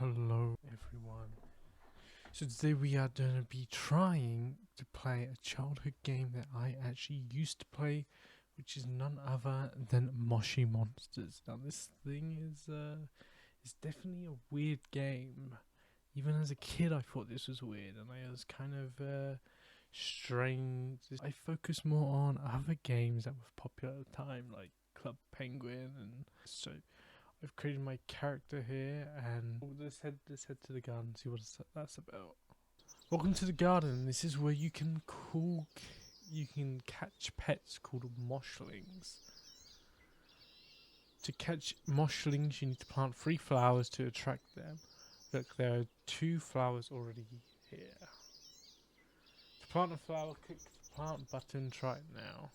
Hello everyone. So today we are going to be trying to play a childhood game that I actually used to play, which is none other than Moshi Monsters. Now this thing is definitely a weird game. Even as a kid I thought this was weird and I was kind of strange. I focus more on other games that were popular at the time, like Club Penguin, and so I've created my character here, and let's head to the garden and see what that's about. Welcome to the garden. This is where you can catch pets called moshlings. To catch moshlings, you need to plant 3 flowers to attract them. Look, there are 2 flowers already here. To plant a flower, click the plant button. Try it now.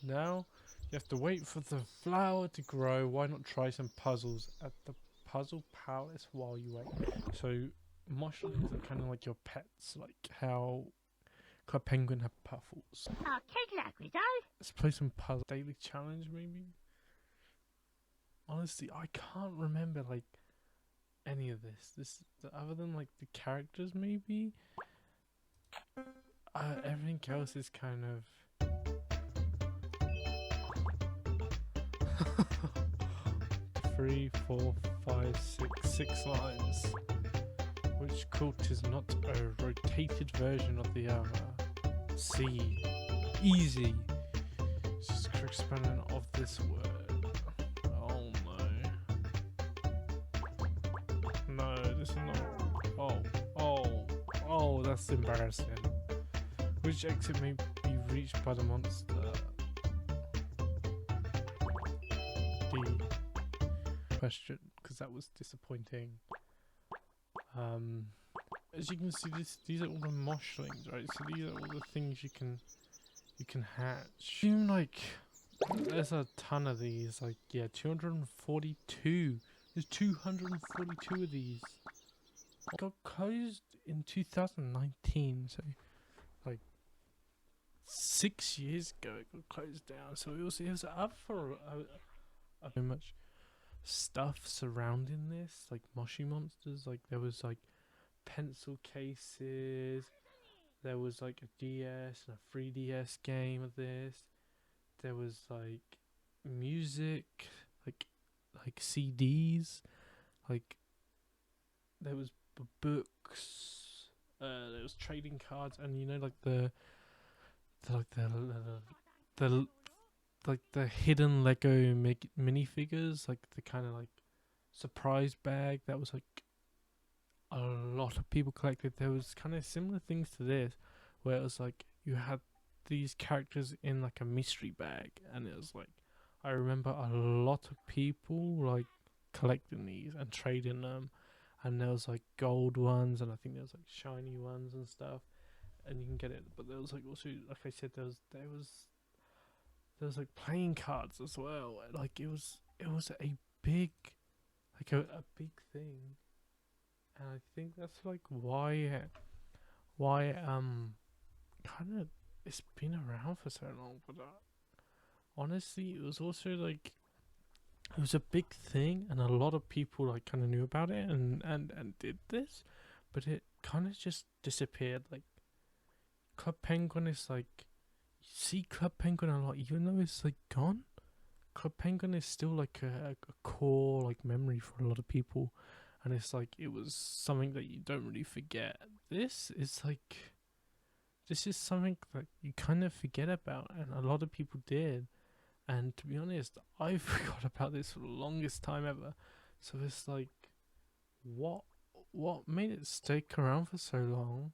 Now, you have to wait for the flower to grow. Why not try some puzzles at the puzzle palace while you wait? So, mushrooms are kind of like your pets, like how Club Penguin have puffles. Let's play some puzzle. Daily challenge, maybe? Honestly, I can't remember, like, any of this. Other than, like, the characters, maybe? Everything else is kind of... 3, 4, 5, 6 lines. Which quilt is not a rotated version of the other? C. Easy. This is the correct spelling of this word. Oh no. No, this is not. Oh, that's embarrassing. Which exit may be reached by the monster? D. Question, because that was disappointing. As you can see, these are all the moshlings, right? So these are all the things you can hatch. Seem like there's a ton of these. Like, yeah, 242. There's 242 of these. It got closed in 2019, so like 6 years ago it got closed down. So it was up for so much stuff surrounding this, like Moshi Monsters. Like there was like pencil cases, there was like a DS and a 3DS game of this, there was like music, like CDs, like there was books, there was trading cards, and you know, like the like the hidden Lego minifigures, like the kind of like surprise bag that was like a lot of people collected. There was kind of similar things to this, where it was like you had these characters in like a mystery bag, and it was like I remember a lot of people like collecting these and trading them, and there was like gold ones, and I think there was like shiny ones and stuff, and you can get it. But there was like also, like I said, there was like playing cards as well. Like it was a big, like a big thing, and I think that's like why kind of it's been around for so long. But honestly, it was also like it was a big thing, and a lot of people like kind of knew about it and did this, but it kind of just disappeared. Like Club Penguin is like, you see Club Penguin a lot, even though it's like gone. Club Penguin is still like a core like memory for a lot of people, and it's like it was something that you don't really forget. This is something that you kind of forget about, and a lot of people did. And to be honest, I forgot about this for the longest time ever. So it's like, what made it stick around for so long?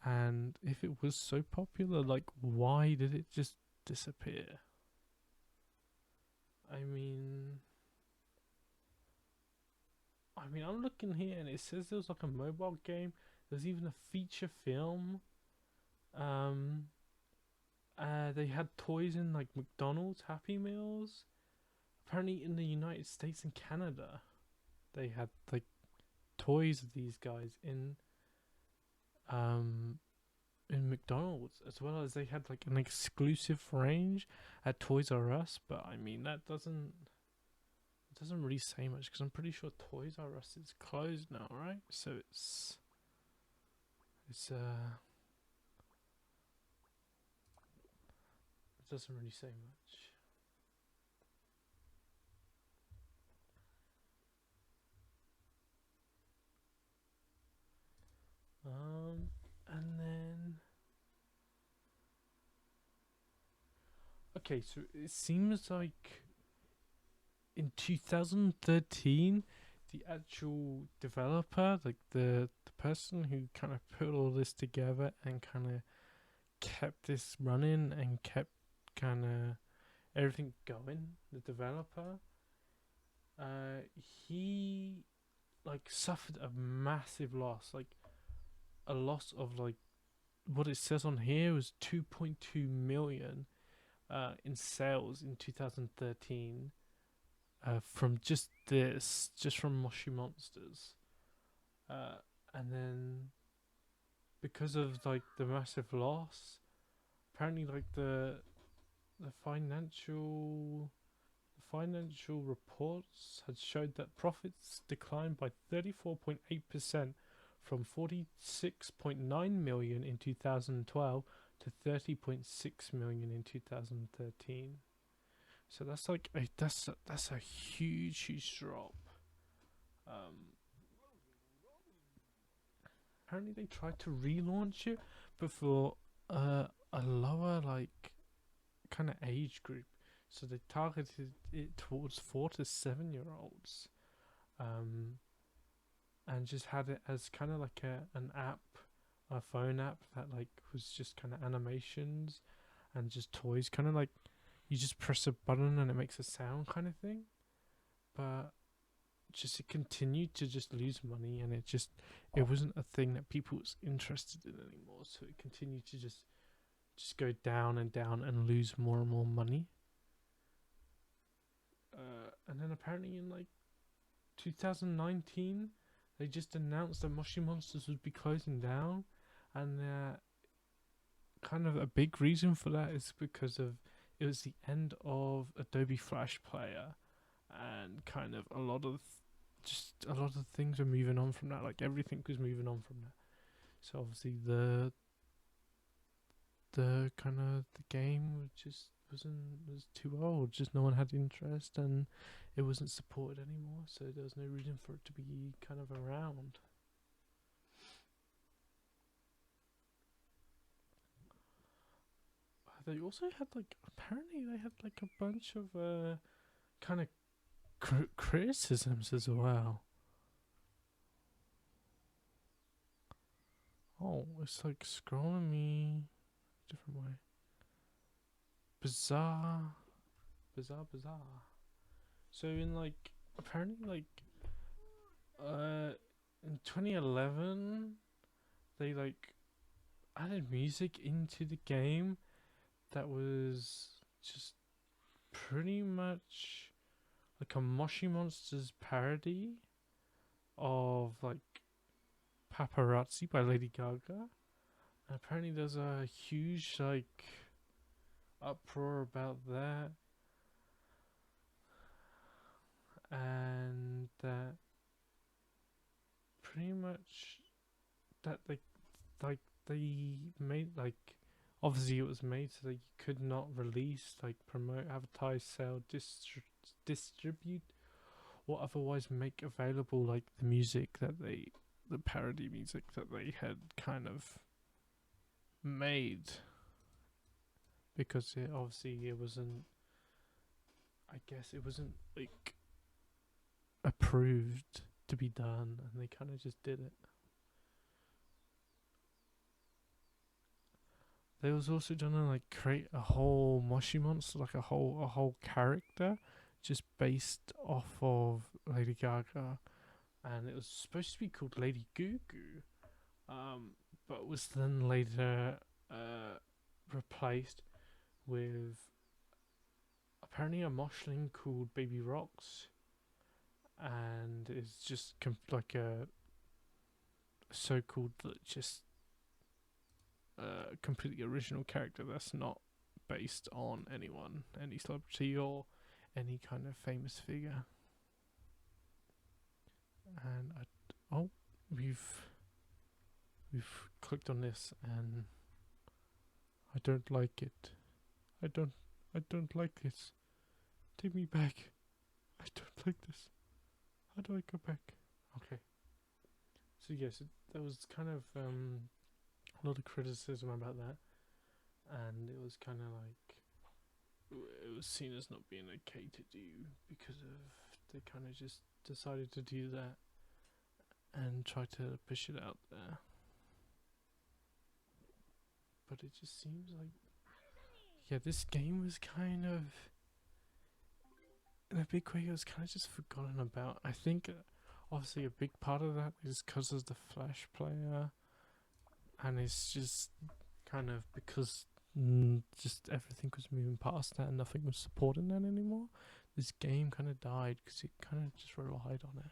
And if it was so popular, like, why did it just disappear? I mean, I'm looking here and it says there was like a mobile game. There's even a feature film. They had toys in like McDonald's Happy Meals. Apparently in the United States and Canada, they had like toys of these guys in McDonald's, as well as they had like an exclusive range at Toys R Us. But I mean, that doesn't doesn't really say much because I'm pretty sure Toys R Us is closed now, right? So it's it doesn't really say much. And then okay, so it seems like in 2013, the actual developer, like the person who kind of put all this together and kind of kept this running and kept kind of everything going, the developer, he like suffered a massive loss, like a loss of like what it says on here was 2.2 million in sales in 2013 from just this, just from Moshi Monsters. And then because of like the massive loss, apparently like the financial reports had showed that profits declined by 34.8% from 46.9 million in 2012 to 30.6 million in 2013. So that's like that's a huge drop. Apparently they tried to relaunch it, but for a lower like kind of age group. So they targeted it towards 4 to 7 year olds, and just had it as kind of like an app, a phone app that like was just kind of animations and just toys, kind of like you just press a button and it makes a sound kind of thing. But just it continued to just lose money, and it wasn't a thing that people was interested in anymore. So it continued to just go down and down and lose more and more money. And then apparently in like 2019, they just announced that Moshi Monsters would be closing down, and kind of a big reason for that is because of it was the end of Adobe Flash Player, and kind of a lot of things were moving on from that. Like everything was moving on from that. So obviously the kind of the game was too old. Just no one had interest, and it wasn't supported anymore. So there was no reason for it to be kind of around. They also had like apparently they had like a bunch of kind of criticisms as well. Oh, it's like scrolling me different way. Bizarre. So in like apparently like in 2011 they like added music into the game that was just pretty much like a Moshi Monsters parody of like Paparazzi by Lady Gaga. And apparently there's a huge like uproar about that, and that pretty much that they made like obviously it was made so that you could not release, like promote, advertise, sell, distribute or otherwise make available like the music that the parody music that they had kind of made, because it obviously it wasn't, I guess it wasn't like approved to be done, and they kind of just did it. They was also gonna like create a whole Moshi monster, like a whole character, just based off of Lady Gaga, and it was supposed to be called Lady Goo Goo, but was then later replaced with apparently a moshling called Baby Rocks, and it's just like a so-called just completely original character that's not based on anyone, any celebrity or any kind of famous figure. and oh, we've clicked on this, and I don't like it. I don't like this. Take me back. I don't like this. How do I go back? Okay. So yes, there was kind of a lot of criticism about that, and it was kind of like it was seen as not being okay to do because of they kind of just decided to do that and try to push it out there. But it just seems like this game was kind of in a big way. It was kind of just forgotten about. I think obviously a big part of that is because of the Flash player, and it's just kind of because just everything was moving past that and nothing was supporting that anymore. This game kind of died because it kind of just relied on it.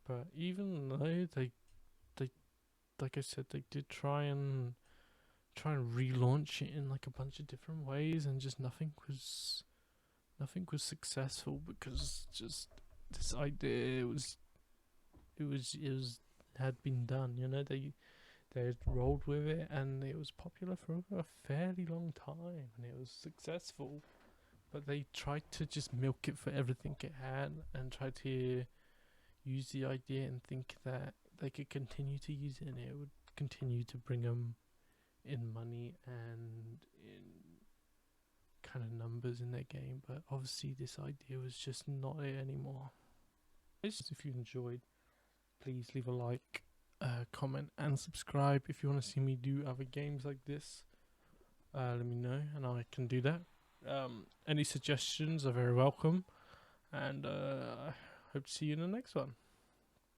But even though they like I said, they did try and relaunch it in like a bunch of different ways, and just nothing was successful because just this idea had been done. You know, they had rolled with it, and it was popular for a fairly long time, and it was successful. But they tried to just milk it for everything it had, and tried to use the idea and think that they could continue to use it, and it would continue to bring them in money and in kind of numbers in their game. But obviously this idea was just not it anymore. If you enjoyed, please leave a like, comment and subscribe. If you want to see me do other games like this, let me know and I can do that. Any suggestions are very welcome, and I hope to see you in the next one.